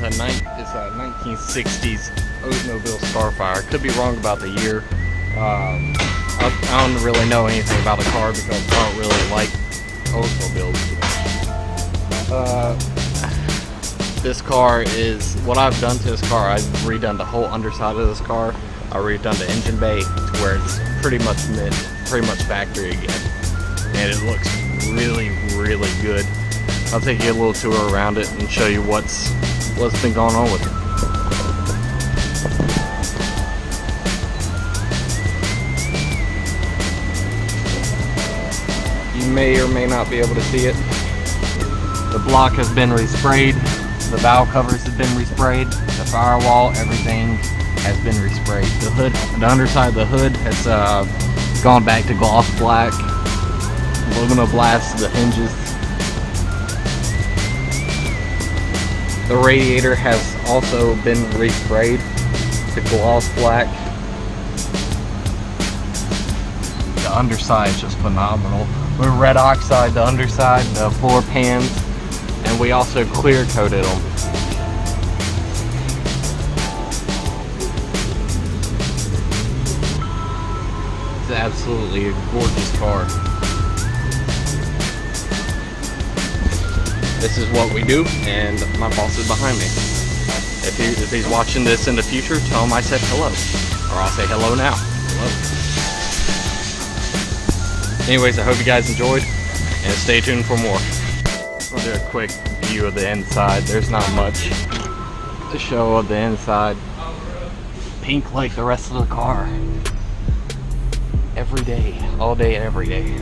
a 1960s Oldsmobile Starfire. Could be wrong about the year. I don't really know anything about the car because I don't really like Oldsmobiles. This car is, what I've done to this car, I've redone the whole underside of this car. I redone the engine bay to where it's pretty much factory again. And it looks really, really good. I'll take you a little tour around it and show you what's been going on with it. You may or may not be able to see it. The block has been resprayed. The valve covers have been resprayed. The firewall, everything has been resprayed. The hood, the underside of the hood has gone back to gloss black. Aluminum blast the hinges. The radiator has also been resprayed to gloss black. The underside is just phenomenal. We red oxide the underside, the floor pans, and we also clear coated them. It's absolutely a gorgeous car. This is what we do, and my boss is behind me. If he's watching this in the future, tell him I said hello. Or I'll say hello now. Hello. Anyways, I hope you guys enjoyed, and stay tuned for more. I'll do a quick view of the inside. There's not much to show of the inside. Pink like the rest of the car. Every day, all day and every day.